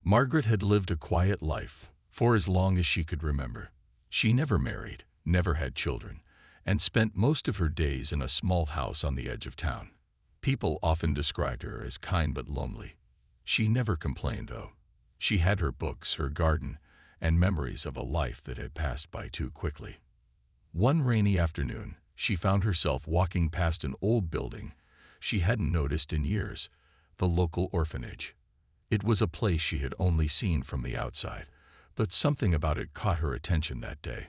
Margaret had lived a quiet life for as long as she could remember. She never married, never had children, and spent most of her days in a small house on the edge of town. People often described her as kind but lonely. She never complained, though. She had her books, her garden, and memories of a life that had passed by too quickly. One rainy afternoon, she found herself walking past an old building she hadn't noticed in years, the local orphanage. It was a place she had only seen from the outside, but something about it caught her attention that day.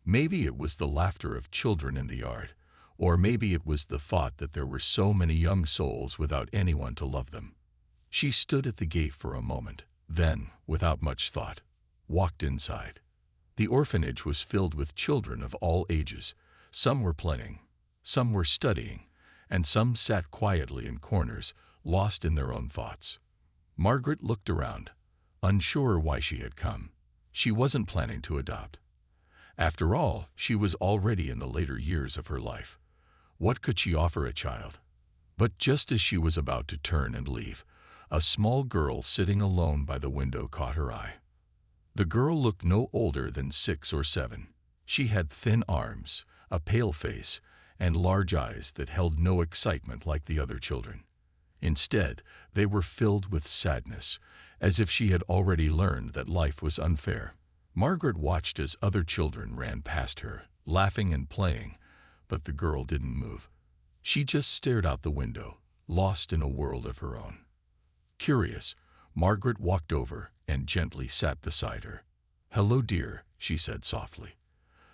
Maybe it was the laughter of children in the yard, or maybe it was the thought that there were so many young souls without anyone to love them. She stood at the gate for a moment, then, without much thought, walked inside. The orphanage was filled with children of all ages. Some were playing, some were studying, and some sat quietly in corners, lost in their own thoughts. Margaret looked around, unsure why she had come. She wasn't planning to adopt. After all, she was already in the later years of her life. What could she offer a child? But just as she was about to turn and leave, a small girl sitting alone by the window caught her eye. The girl looked no older than 6 or 7. She had thin arms, a pale face, and large eyes that held no excitement like the other children. Instead, they were filled with sadness, as if she had already learned that life was unfair. Margaret watched as other children ran past her, laughing and playing, but the girl didn't move. She just stared out the window, lost in a world of her own. Curious, Margaret walked over and gently sat beside her. "Hello, dear," she said softly.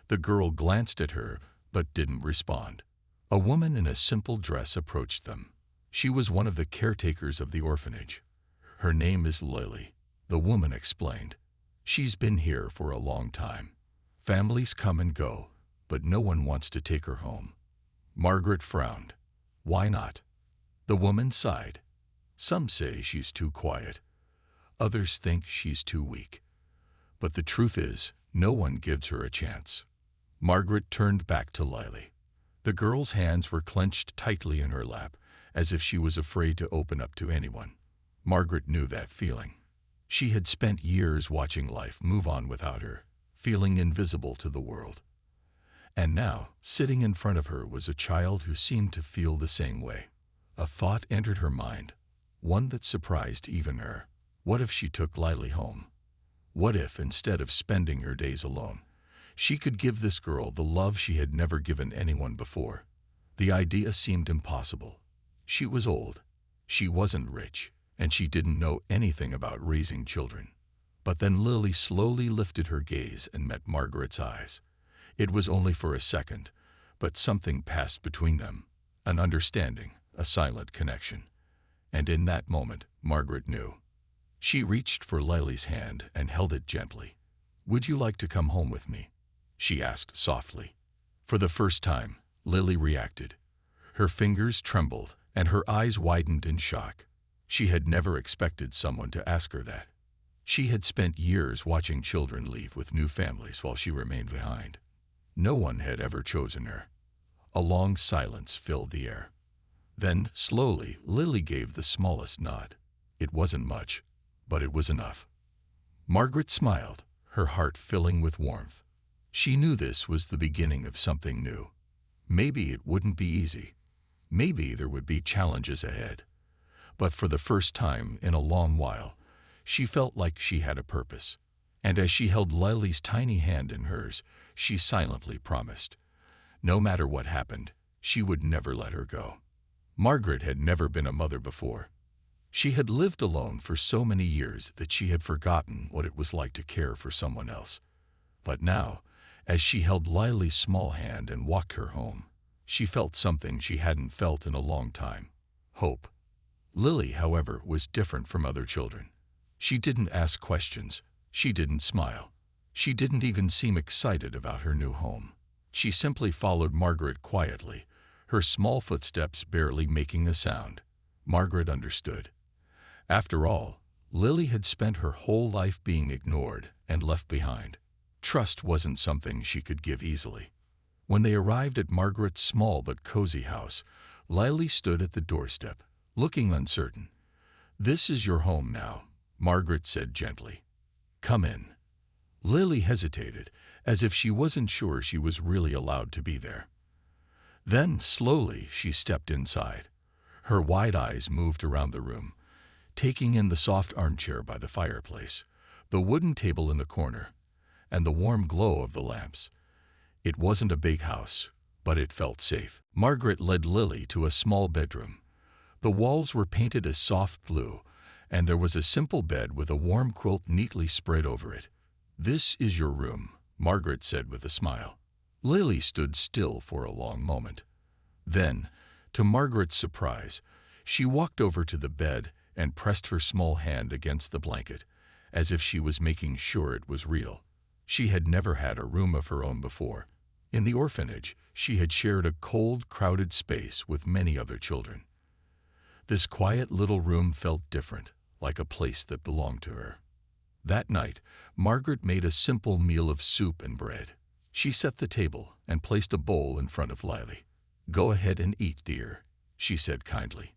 The girl glanced at her, but didn't respond. A woman in a simple dress approached them. She was one of the caretakers of the orphanage. "Her name is Lily," the woman explained. "She's been here for a long time. Families come and go, but no one wants to take her home." Margaret frowned. "Why not?" The woman sighed. "Some say she's too quiet. Others think she's too weak. But the truth is, no one gives her a chance." Margaret turned back to Lily. The girl's hands were clenched tightly in her lap, as if she was afraid to open up to anyone. Margaret knew that feeling. She had spent years watching life move on without her, feeling invisible to the world. And now, sitting in front of her was a child who seemed to feel the same way. A thought entered her mind, one that surprised even her. What if she took Lily home? What if, instead of spending her days alone, she could give this girl the love she had never given anyone before? The idea seemed impossible. She was old, she wasn't rich, and she didn't know anything about raising children. But then Lily slowly lifted her gaze and met Margaret's eyes. It was only for a second, but something passed between them, an understanding, a silent connection. And in that moment, Margaret knew. She reached for Lily's hand and held it gently. "Would you like to come home with me?" she asked softly. For the first time, Lily reacted. Her fingers trembled, and her eyes widened in shock. She had never expected someone to ask her that. She had spent years watching children leave with new families while she remained behind. No one had ever chosen her. A long silence filled the air. Then, slowly, Lily gave the smallest nod. It wasn't much, but it was enough. Margaret smiled, her heart filling with warmth. She knew this was the beginning of something new. Maybe it wouldn't be easy. Maybe there would be challenges ahead. But for the first time in a long while, she felt like she had a purpose. And as she held Lily's tiny hand in hers, she silently promised. No matter what happened, she would never let her go. Margaret had never been a mother before. She had lived alone for so many years that she had forgotten what it was like to care for someone else. But now, as she held Lily's small hand and walked her home, she felt something she hadn't felt in a long time: hope. Lily, however, was different from other children. She didn't ask questions. She didn't smile. She didn't even seem excited about her new home. She simply followed Margaret quietly, her small footsteps barely making a sound. Margaret understood. After all, Lily had spent her whole life being ignored and left behind. Trust wasn't something she could give easily. When they arrived at Margaret's small but cozy house, Lily stood at the doorstep, looking uncertain. "This is your home now," Margaret said gently. "Come in." Lily hesitated, as if she wasn't sure she was really allowed to be there. Then, slowly, she stepped inside. Her wide eyes moved around the room, taking in the soft armchair by the fireplace, the wooden table in the corner, and the warm glow of the lamps. It wasn't a big house, but it felt safe. Margaret led Lily to a small bedroom. The walls were painted a soft blue, and there was a simple bed with a warm quilt neatly spread over it. "This is your room," Margaret said with a smile. Lily stood still for a long moment. Then, to Margaret's surprise, she walked over to the bed and pressed her small hand against the blanket, as if she was making sure it was real. She had never had a room of her own before. In the orphanage, she had shared a cold, crowded space with many other children. This quiet little room felt different, like a place that belonged to her. That night, Margaret made a simple meal of soup and bread. She set the table and placed a bowl in front of Lily. "Go ahead and eat, dear," she said kindly.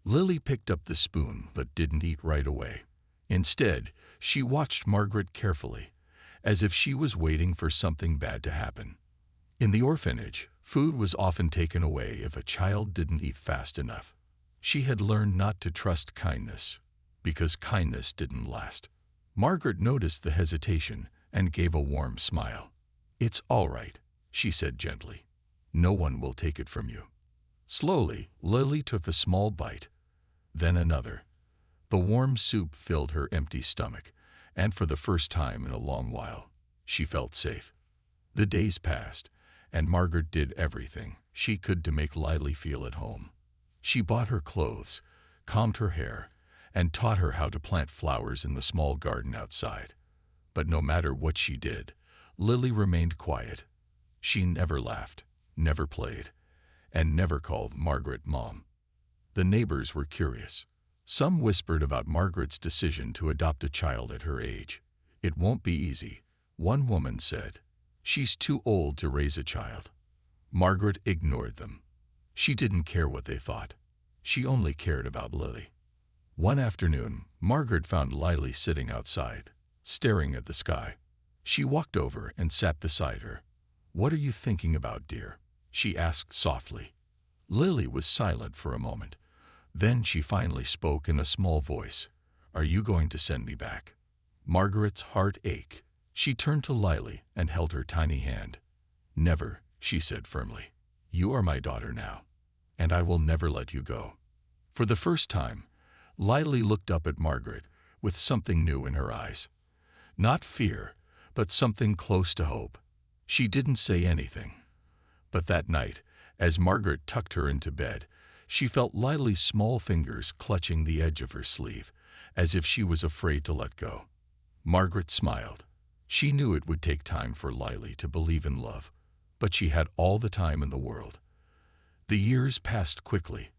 Lily picked up the spoon but didn't eat right away. Instead, she watched Margaret carefully, as if she was waiting for something bad to happen. In the orphanage, food was often taken away if a child didn't eat fast enough. She had learned not to trust kindness, because kindness didn't last. Margaret noticed the hesitation and gave a warm smile. "It's all right," she said gently. "No one will take it from you." Slowly, Lily took a small bite, then another. The warm soup filled her empty stomach, and for the first time in a long while, she felt safe. The days passed, and Margaret did everything she could to make Lily feel at home. She bought her clothes, combed her hair, and taught her how to plant flowers in the small garden outside. But no matter what she did, Lily remained quiet. She never laughed, never played, and never called Margaret Mom. The neighbors were curious. Some whispered about Margaret's decision to adopt a child at her age. "It won't be easy," one woman said. "She's too old to raise a child." Margaret ignored them. She didn't care what they thought. She only cared about Lily. One afternoon, Margaret found Lily sitting outside, staring at the sky. She walked over and sat beside her. "What are you thinking about, dear?" she asked softly. Lily was silent for a moment. Then she finally spoke in a small voice. "Are you going to send me back?" Margaret's heart ached. She turned to Lily and held her tiny hand. "Never," she said firmly. "You are my daughter now, and I will never let you go." For the first time, Lily looked up at Margaret with something new in her eyes. Not fear, but something close to hope. She didn't say anything. But that night, as Margaret tucked her into bed, she felt Lily's small fingers clutching the edge of her sleeve, as if she was afraid to let go. Margaret smiled. She knew it would take time for Lily to believe in love, but she had all the time in the world. The years passed quickly,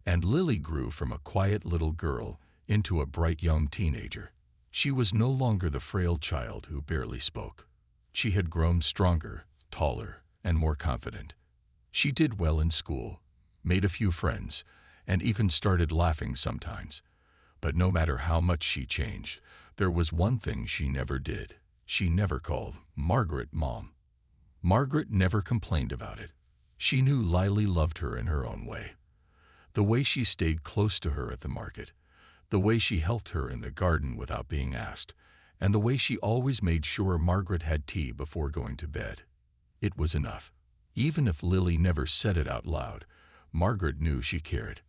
and Lily grew from a quiet little girl into a bright young teenager. She was no longer the frail child who barely spoke. She had grown stronger, taller, and more confident. She did well in school, made a few friends, and even started laughing sometimes. But no matter how much she changed, there was one thing she never did. She never called Margaret Mom. Margaret never complained about it. She knew Lily loved her in her own way. The way she stayed close to her at the market, the way she helped her in the garden without being asked, and the way she always made sure Margaret had tea before going to bed. It was enough. Even if Lily never said it out loud, Margaret knew she cared.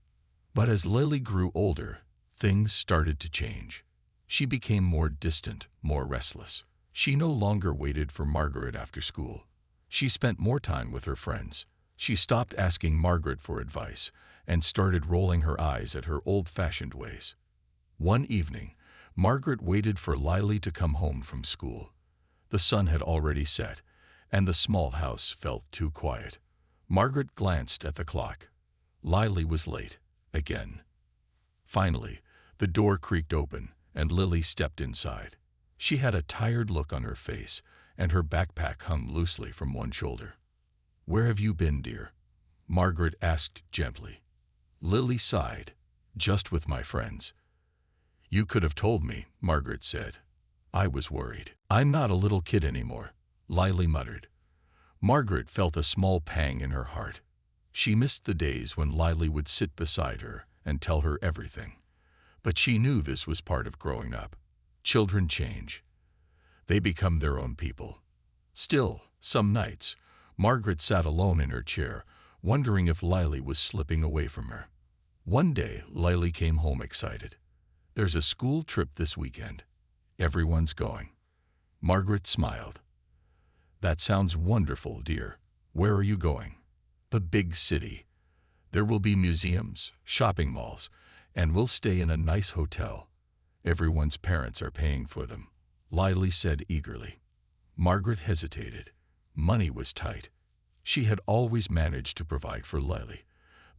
But as Lily grew older, things started to change. She became more distant, more restless. She no longer waited for Margaret after school. She spent more time with her friends. She stopped asking Margaret for advice and started rolling her eyes at her old-fashioned ways. One evening, Margaret waited for Lily to come home from school. The sun had already set, and the small house felt too quiet. Margaret glanced at the clock. Lily was late, again. Finally, the door creaked open, and Lily stepped inside. She had a tired look on her face, and her backpack hung loosely from one shoulder. "Where have you been, dear?" Margaret asked gently. Lily sighed. "Just with my friends." You could have told me, Margaret said. I was worried. I'm not a little kid anymore, Lily muttered. Margaret felt a small pang in her heart. She missed the days when Lily would sit beside her and tell her everything. But she knew this was part of growing up. Children change. They become their own people. Still, some nights, Margaret sat alone in her chair, wondering if Lily was slipping away from her. One day, Lily came home excited. There's a school trip this weekend. Everyone's going. Margaret smiled. That sounds wonderful, dear. Where are you going? The big city. There will be museums, shopping malls, and we'll stay in a nice hotel. Everyone's parents are paying for them, Lily said eagerly. Margaret hesitated. Money was tight. She had always managed to provide for Lily,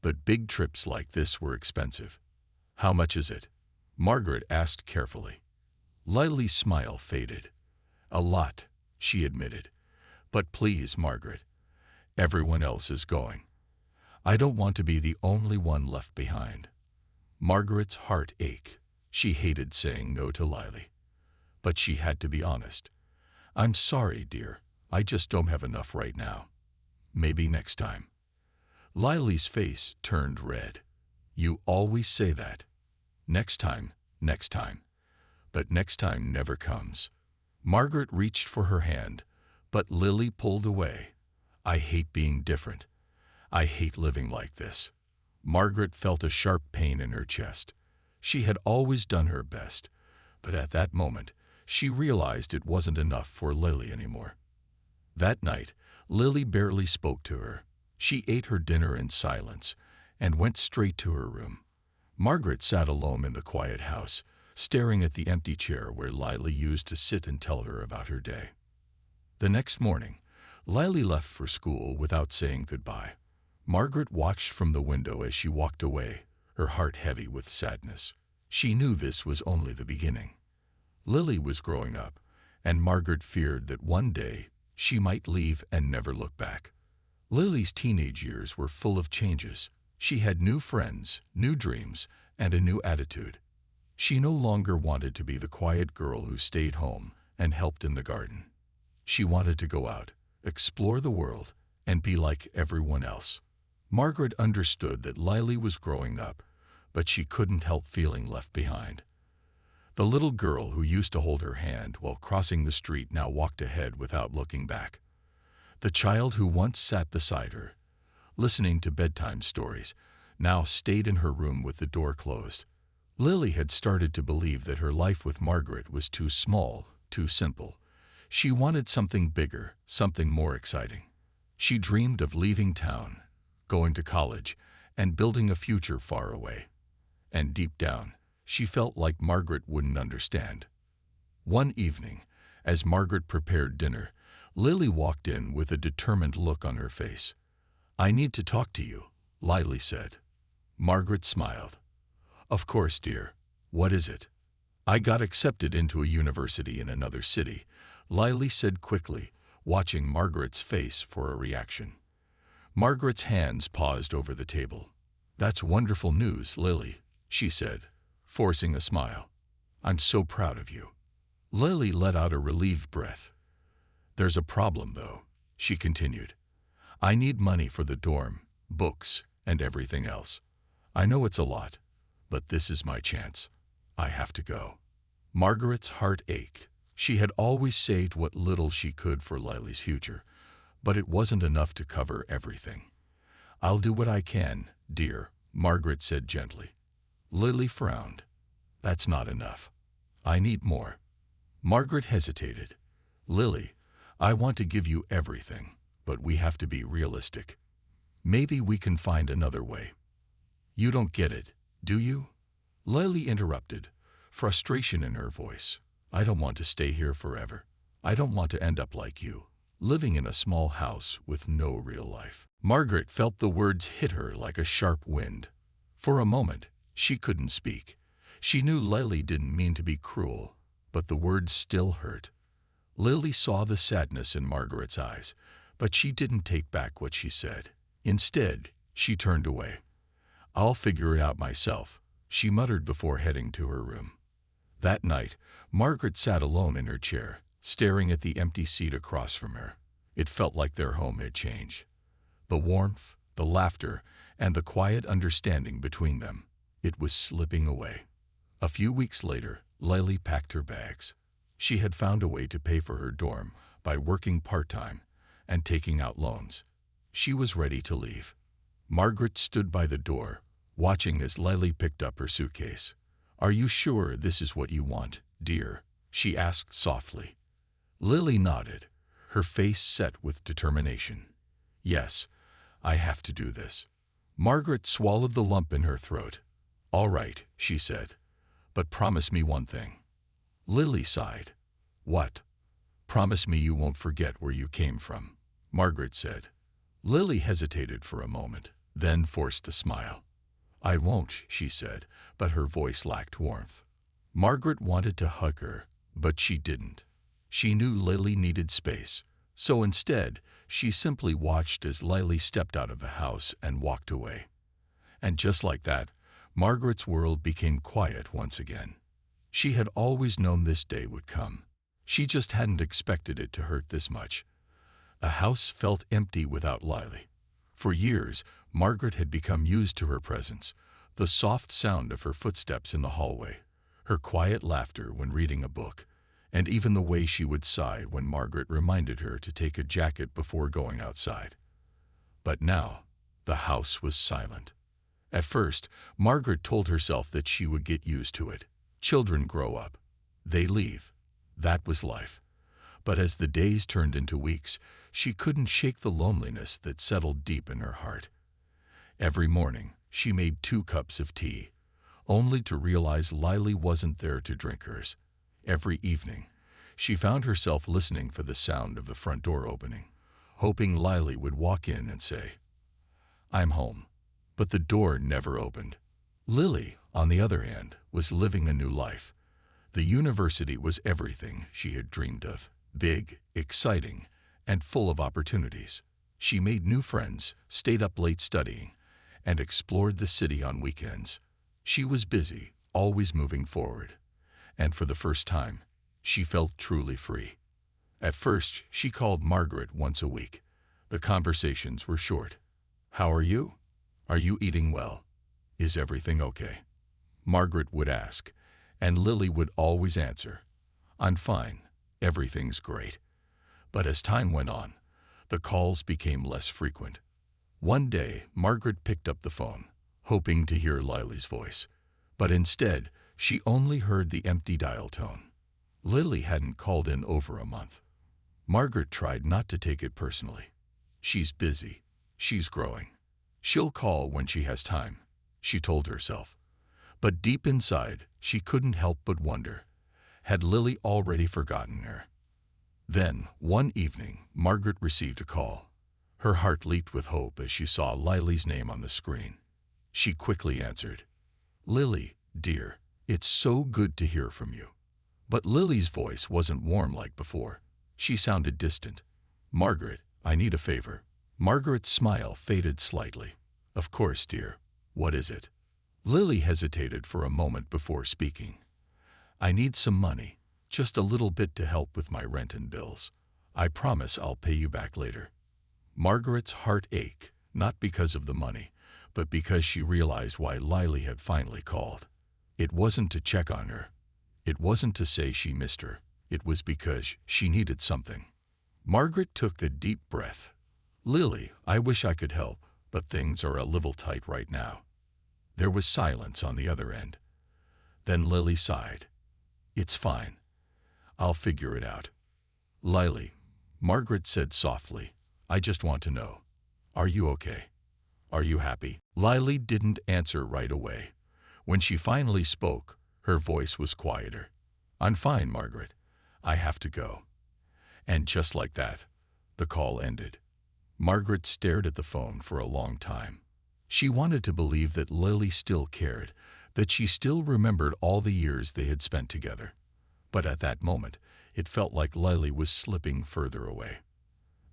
but big trips like this were expensive. How much is it? Margaret asked carefully. Lily's smile faded. A lot, she admitted. But please, Margaret, everyone else is going. I don't want to be the only one left behind. Margaret's heart ached. She hated saying no to Lily. But she had to be honest. I'm sorry, dear. I just don't have enough right now. Maybe next time. Lily's face turned red. You always say that. Next time, next time. But next time never comes. Margaret reached for her hand, but Lily pulled away. I hate being different. I hate living like this. Margaret felt a sharp pain in her chest. She had always done her best, but at that moment, she realized it wasn't enough for Lily anymore. That night, Lily barely spoke to her. She ate her dinner in silence and went straight to her room. Margaret sat alone in the quiet house, staring at the empty chair where Lily used to sit and tell her about her day. The next morning, Lily left for school without saying goodbye. Margaret watched from the window as she walked away, her heart heavy with sadness. She knew this was only the beginning. Lily was growing up, and Margaret feared that one day she might leave and never look back. Lily's teenage years were full of changes. She had new friends, new dreams, and a new attitude. She no longer wanted to be the quiet girl who stayed home and helped in the garden. She wanted to go out, explore the world, and be like everyone else. Margaret understood that Lily was growing up, but she couldn't help feeling left behind. The little girl who used to hold her hand while crossing the street now walked ahead without looking back. The child who once sat beside her, listening to bedtime stories, now stayed in her room with the door closed. Lily had started to believe that her life with Margaret was too small, too simple. She wanted something bigger, something more exciting. She dreamed of leaving town, going to college, and building a future far away. And deep down, she felt like Margaret wouldn't understand. One evening, as Margaret prepared dinner, Lily walked in with a determined look on her face. I need to talk to you, Lily said. Margaret smiled. Of course, dear. What is it? I got accepted into a university in another city, Lily said quickly, watching Margaret's face for a reaction. Margaret's hands paused over the table. That's wonderful news, Lily, she said, forcing a smile. I'm so proud of you. Lily let out a relieved breath. There's a problem, though, she continued. I need money for the dorm, books, and everything else. I know it's a lot, but this is my chance. I have to go. Margaret's heart ached. She had always saved what little she could for Lily's future, but it wasn't enough to cover everything. I'll do what I can, dear, Margaret said gently. Lily frowned. That's not enough. I need more. Margaret hesitated. Lily, I want to give you everything, but we have to be realistic. Maybe we can find another way. You don't get it, do you? Lily interrupted, frustration in her voice. I don't want to stay here forever. I don't want to end up like you, living in a small house with no real life. Margaret felt the words hit her like a sharp wind. For a moment, she couldn't speak. She knew Lily didn't mean to be cruel, but the words still hurt. Lily saw the sadness in Margaret's eyes, but she didn't take back what she said. Instead, she turned away. I'll figure it out myself, she muttered before heading to her room. That night, Margaret sat alone in her chair, staring at the empty seat across from her. It felt like their home had changed. The warmth, the laughter, and the quiet understanding between them, it was slipping away. A few weeks later, Lily packed her bags. She had found a way to pay for her dorm by working part-time and taking out loans. She was ready to leave. Margaret stood by the door, watching as Lily picked up her suitcase. "Are you sure this is what you want, dear?" she asked softly. Lily nodded, her face set with determination. "Yes, I have to do this." Margaret swallowed the lump in her throat. "All right," she said, "but promise me one thing." Lily sighed. "What?" "Promise me you won't forget where you came from," Margaret said. Lily hesitated for a moment, then forced a smile. "I won't," she said, but her voice lacked warmth. Margaret wanted to hug her, but she didn't. She knew Lily needed space, so instead, she simply watched as Lily stepped out of the house and walked away. And just like that, Margaret's world became quiet once again. She had always known this day would come. She just hadn't expected it to hurt this much. The house felt empty without Lily. For years, Margaret had become used to her presence, the soft sound of her footsteps in the hallway, her quiet laughter when reading a book, and even the way she would sigh when Margaret reminded her to take a jacket before going outside. But now, the house was silent. At first, Margaret told herself that she would get used to it. Children grow up. They leave. That was life. But as the days turned into weeks, she couldn't shake the loneliness that settled deep in her heart. Every morning, she made 2 cups of tea, only to realize Lily wasn't there to drink hers. Every evening, she found herself listening for the sound of the front door opening, hoping Lily would walk in and say, "I'm home." But the door never opened. Lily, on the other hand, was living a new life. The university was everything she had dreamed of, big, exciting, and full of opportunities. She made new friends, stayed up late studying, and explored the city on weekends. She was busy, always moving forward. And for the first time, she felt truly free. At first, she called Margaret once a week. The conversations were short. "How are you? Are you eating well? Is everything okay?" Margaret would ask, and Lily would always answer, "I'm fine, everything's great." But as time went on, the calls became less frequent. One day, Margaret picked up the phone, hoping to hear Lily's voice. But instead, she only heard the empty dial tone. Lily hadn't called in over a month. Margaret tried not to take it personally. She's busy. She's growing. She'll call when she has time, she told herself. But deep inside, she couldn't help but wonder, had Lily already forgotten her? Then, one evening, Margaret received a call. Her heart leaped with hope as she saw Lily's name on the screen. She quickly answered, "Lily, dear, it's so good to hear from you." But Lily's voice wasn't warm like before. She sounded distant. "Margaret, I need a favor." Margaret's smile faded slightly. "Of course, dear. What is it?" Lily hesitated for a moment before speaking. "I need some money, just a little bit to help with my rent and bills. I promise I'll pay you back later." Margaret's heart ached, not because of the money, but because she realized why Lily had finally called. It wasn't to check on her. It wasn't to say she missed her. It was because she needed something. Margaret took a deep breath. "Lily, I wish I could help, but things are a little tight right now." There was silence on the other end. Then Lily sighed. "It's fine. I'll figure it out." "Lily," Margaret said softly, "I just want to know, are you okay? Are you happy?" Lily didn't answer right away. When she finally spoke, her voice was quieter. "I'm fine, Margaret. I have to go." And just like that, the call ended. Margaret stared at the phone for a long time. She wanted to believe that Lily still cared, that she still remembered all the years they had spent together. But at that moment, it felt like Lily was slipping further away.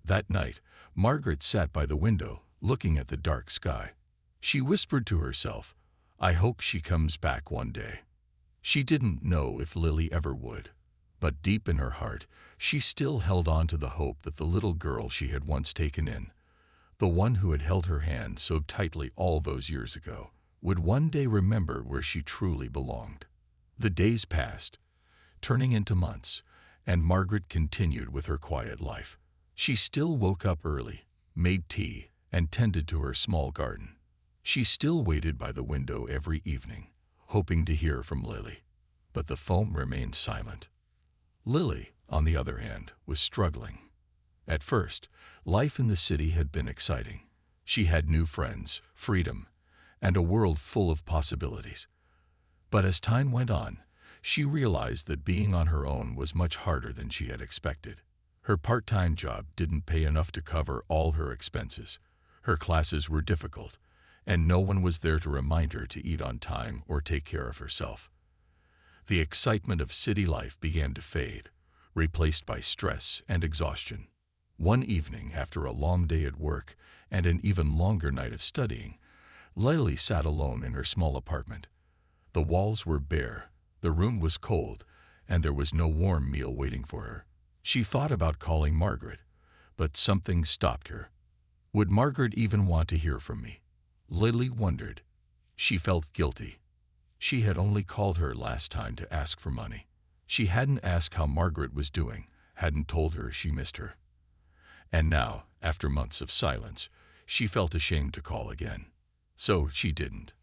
That night, Margaret sat by the window, looking at the dark sky. She whispered to herself, "I hope she comes back one day." She didn't know if Lily ever would, but deep in her heart, she still held on to the hope that the little girl she had once taken in, the one who had held her hand so tightly all those years ago, would one day remember where she truly belonged. The days passed, turning into months, and Margaret continued with her quiet life. She still woke up early, made tea, and tended to her small garden. She still waited by the window every evening, hoping to hear from Lily, but the phone remained silent. Lily, on the other hand, was struggling. At first, life in the city had been exciting. She had new friends, freedom, and a world full of possibilities. But as time went on, she realized that being on her own was much harder than she had expected. Her part-time job didn't pay enough to cover all her expenses. Her classes were difficult, and no one was there to remind her to eat on time or take care of herself. The excitement of city life began to fade, replaced by stress and exhaustion. One evening, after a long day at work and an even longer night of studying, Lily sat alone in her small apartment. The walls were bare, the room was cold, and there was no warm meal waiting for her. She thought about calling Margaret, but something stopped her. Would Margaret even want to hear from me? Lily wondered. She felt guilty. She had only called her last time to ask for money. She hadn't asked how Margaret was doing, hadn't told her she missed her. And now, after months of silence, she felt ashamed to call again. So she didn't.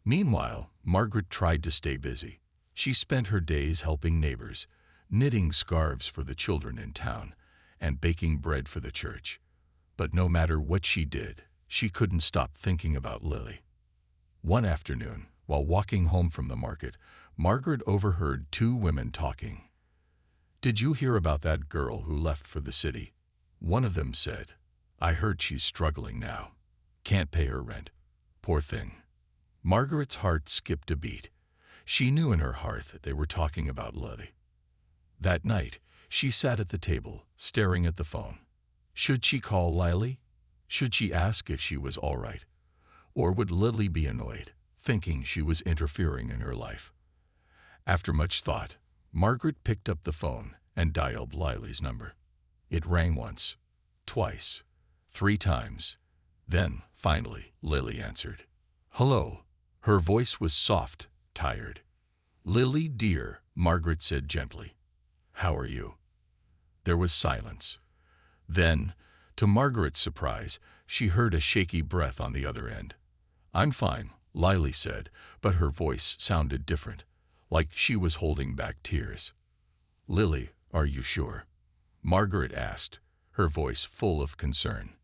Meanwhile, Margaret tried to stay busy. She spent her days helping neighbors, knitting scarves for the children in town, and baking bread for the church. But no matter what she did, she couldn't stop thinking about Lily. One afternoon, while walking home from the market, Margaret overheard two women talking. "Did you hear about that girl who left for the city?" One of them said. "I heard she's struggling now. Can't pay her rent. Poor thing." Margaret's heart skipped a beat. She knew in her heart that they were talking about Lily. That night, she sat at the table, staring at the phone. Should she call Lily? Should she ask if she was all right? Or would Lily be annoyed, thinking she was interfering in her life? After much thought, Margaret picked up the phone and dialed Lily's number. It rang once, twice, 3 times. Then, finally, Lily answered. "Hello." Her voice was soft, tired. "Lily, dear," Margaret said gently. "How are you?" There was silence. Then, to Margaret's surprise, she heard a shaky breath on the other end. "I'm fine," Lily said, but her voice sounded different, like she was holding back tears. "Lily, are you sure?" Margaret asked, her voice full of concern.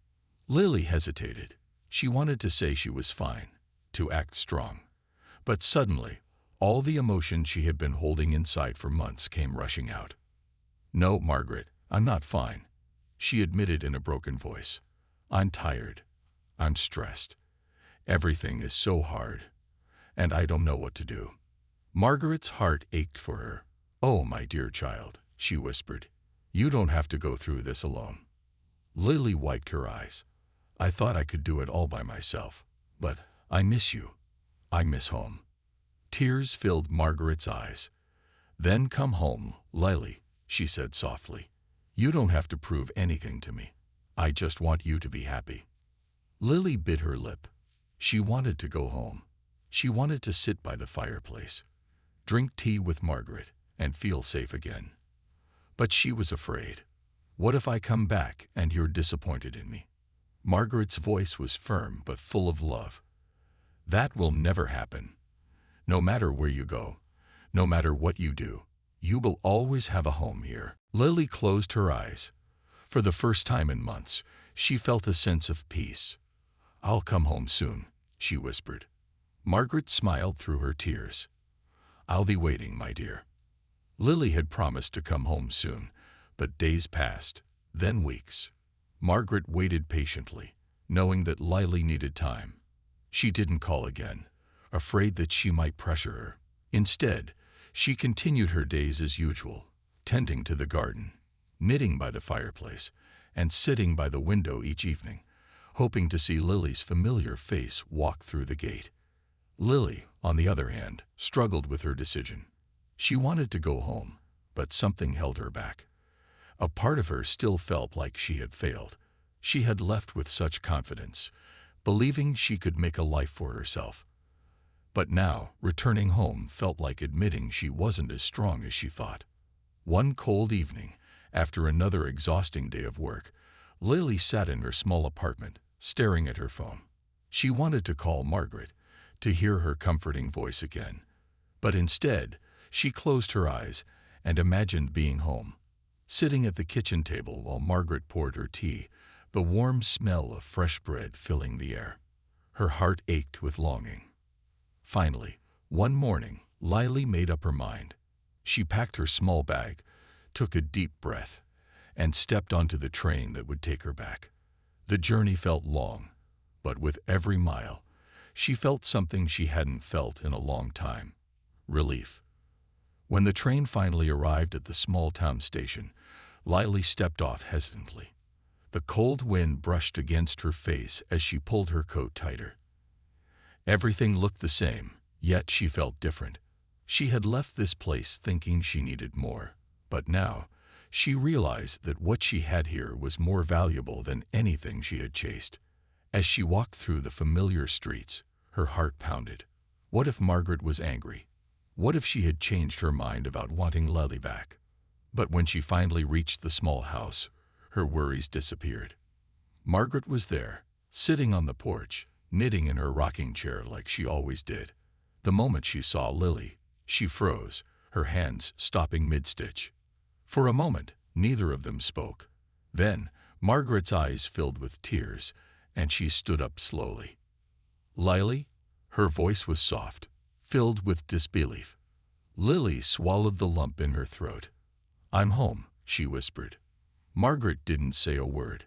Lily hesitated. She wanted to say she was fine, to act strong. But suddenly, all the emotion she had been holding inside for months came rushing out. "No, Margaret, I'm not fine," she admitted in a broken voice. "I'm tired. I'm stressed. Everything is so hard, and I don't know what to do." Margaret's heart ached for her. "Oh, my dear child," she whispered. "You don't have to go through this alone." Lily wiped her eyes. "I thought I could do it all by myself, but I miss you. I miss home." Tears filled Margaret's eyes. "Then come home, Lily," she said softly. "You don't have to prove anything to me. I just want you to be happy." Lily bit her lip. She wanted to go home. She wanted to sit by the fireplace, drink tea with Margaret, and feel safe again. But she was afraid. "What if I come back and you're disappointed in me?" Margaret's voice was firm but full of love. "That will never happen. No matter where you go, no matter what you do, you will always have a home here." Lily closed her eyes. For the first time in months, she felt a sense of peace. "I'll come home soon," she whispered. Margaret smiled through her tears. "I'll be waiting, my dear." Lily had promised to come home soon, but days passed, then weeks. Margaret waited patiently, knowing that Lily needed time. She didn't call again, afraid that she might pressure her. Instead, she continued her days as usual, tending to the garden, knitting by the fireplace, and sitting by the window each evening, hoping to see Lily's familiar face walk through the gate. Lily, on the other hand, struggled with her decision. She wanted to go home, but something held her back. A part of her still felt like she had failed. She had left with such confidence, believing she could make a life for herself. But now, returning home felt like admitting she wasn't as strong as she thought. One cold evening, after another exhausting day of work, Lily sat in her small apartment, staring at her phone. She wanted to call Margaret, to hear her comforting voice again. But instead, she closed her eyes and imagined being home, sitting at the kitchen table while Margaret poured her tea, the warm smell of fresh bread filling the air. Her heart ached with longing. Finally, one morning, Lily made up her mind. She packed her small bag, took a deep breath, and stepped onto the train that would take her back. The journey felt long, but with every mile, she felt something she hadn't felt in a long time: relief. When the train finally arrived at the small town station, Lily stepped off hesitantly. The cold wind brushed against her face as she pulled her coat tighter. Everything looked the same, yet she felt different. She had left this place thinking she needed more, but now she realized that what she had here was more valuable than anything she had chased. As she walked through the familiar streets, her heart pounded. What if Margaret was angry? What if she had changed her mind about wanting Lily back? But when she finally reached the small house, her worries disappeared. Margaret was there, sitting on the porch, knitting in her rocking chair like she always did. The moment she saw Lily, she froze, her hands stopping mid-stitch. For a moment, neither of them spoke. Then, Margaret's eyes filled with tears, and she stood up slowly. "Lily?" Her voice was soft, filled with disbelief. Lily swallowed the lump in her throat. "I'm home," she whispered. Margaret didn't say a word.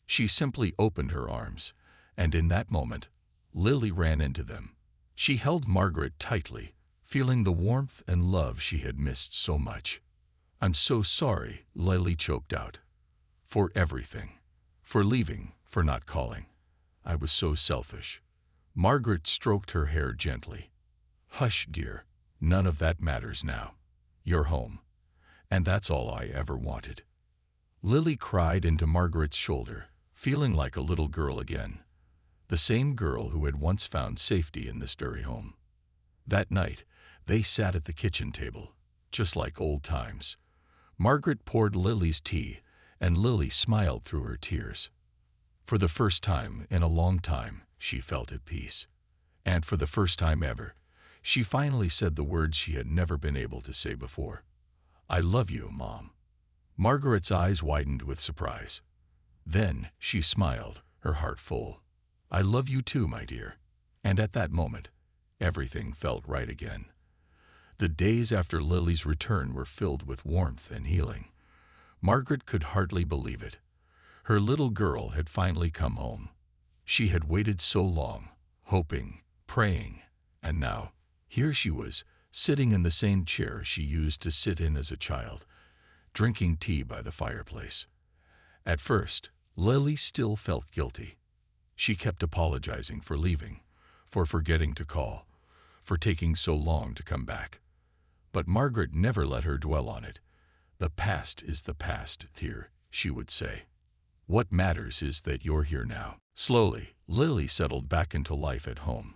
She simply opened her arms, and in that moment, Lily ran into them. She held Margaret tightly, feeling the warmth and love she had missed so much. "I'm so sorry," Lily choked out. "For everything. For leaving, for not calling. I was so selfish." Margaret stroked her hair gently. "Hush, dear. None of that matters now. You're home. And that's all I ever wanted." Lily cried into Margaret's shoulder, feeling like a little girl again. The same girl who had once found safety in this very home. That night, they sat at the kitchen table, just like old times. Margaret poured Lily's tea, and Lily smiled through her tears. For the first time in a long time, she felt at peace. And for the first time ever, she finally said the words she had never been able to say before. "I love you, Mom." Margaret's eyes widened with surprise. Then she smiled, her heart full. "I love you too, my dear." And at that moment, everything felt right again. The days after Lily's return were filled with warmth and healing. Margaret could hardly believe it. Her little girl had finally come home. She had waited so long, hoping, praying, and now, here she was, sitting in the same chair she used to sit in as a child, drinking tea by the fireplace. At first, Lily still felt guilty. She kept apologizing for leaving, for forgetting to call, for taking so long to come back. But Margaret never let her dwell on it. "The past is the past, dear," she would say. "What matters is that you're here now." Slowly, Lily settled back into life at home.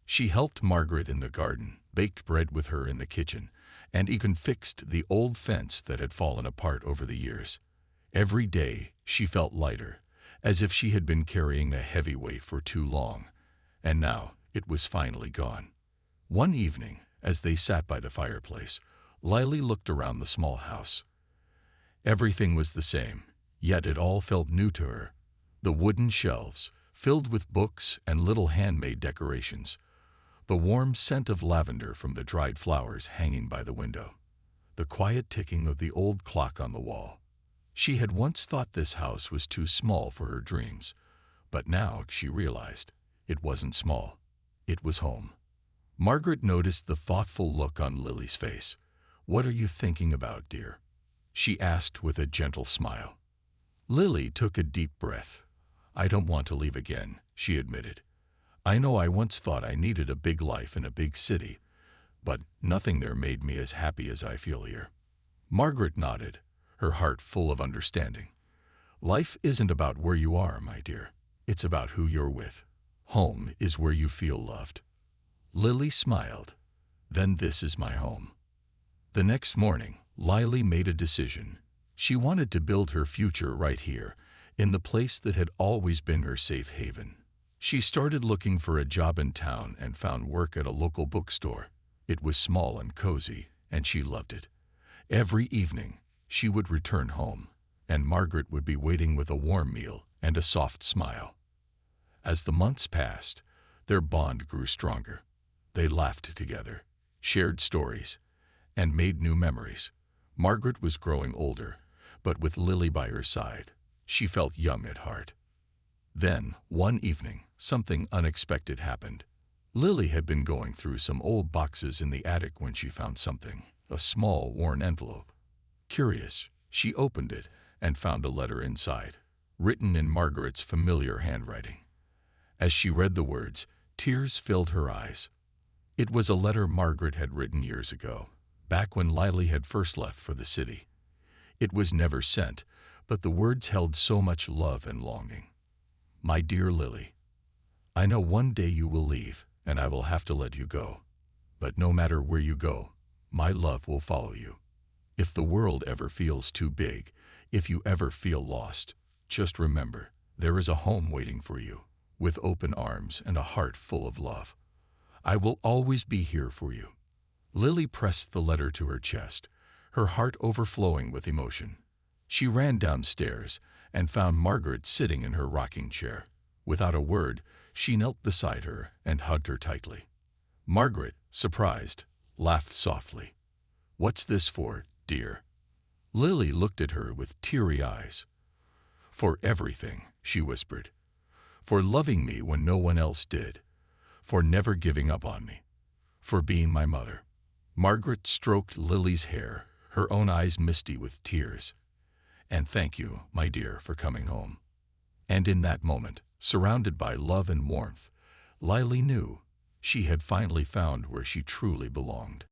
She helped Margaret in the garden, baked bread with her in the kitchen, and even fixed the old fence that had fallen apart over the years. Every day, she felt lighter, as if she had been carrying a heavy weight for too long, and now it was finally gone. One evening, as they sat by the fireplace, Lily looked around the small house. Everything was the same, yet it all felt new to her. The wooden shelves, filled with books and little handmade decorations. The warm scent of lavender from the dried flowers hanging by the window. The quiet ticking of the old clock on the wall. She had once thought this house was too small for her dreams, but now she realized it wasn't small. It was home. Margaret noticed the thoughtful look on Lily's face. "What are you thinking about, dear?" she asked with a gentle smile. Lily took a deep breath. "I don't want to leave again," she admitted. "I know I once thought I needed a big life in a big city, but nothing there made me as happy as I feel here." Margaret nodded, her heart full of understanding. "Life isn't about where you are, my dear. It's about who you're with. Home is where you feel loved." Lily smiled. "Then this is my home." The next morning, Lily made a decision. She wanted to build her future right here, in the place that had always been her safe haven. She started looking for a job in town and found work at a local bookstore. It was small and cozy, and she loved it. Every evening, she would return home, and Margaret would be waiting with a warm meal and a soft smile. As the months passed, their bond grew stronger. They laughed together, shared stories, and made new memories. Margaret was growing older, but with Lily by her side, she felt young at heart. Then, one evening, something unexpected happened. Lily had been going through some old boxes in the attic when she found something, a small, worn envelope. Curious, she opened it and found a letter inside, written in Margaret's familiar handwriting. As she read the words, tears filled her eyes. It was a letter Margaret had written years ago, back when Lily had first left for the city. It was never sent, but the words held so much love and longing. "My dear Lily, I know one day you will leave, and I will have to let you go. But no matter where you go, my love will follow you. If the world ever feels too big, if you ever feel lost, just remember, there is a home waiting for you, with open arms and a heart full of love. I will always be here for you." Lily pressed the letter to her chest, her heart overflowing with emotion. She ran downstairs and found Margaret sitting in her rocking chair. Without a word, she knelt beside her and hugged her tightly. Margaret, surprised, laughed softly. "What's this for, dear?" Lily looked at her with teary eyes. "For everything," she whispered. "For loving me when no one else did. For never giving up on me. For being my mother." Margaret stroked Lily's hair, her own eyes misty with tears. "And thank you, my dear, for coming home." And in that moment, surrounded by love and warmth, Lily knew she had finally found where she truly belonged.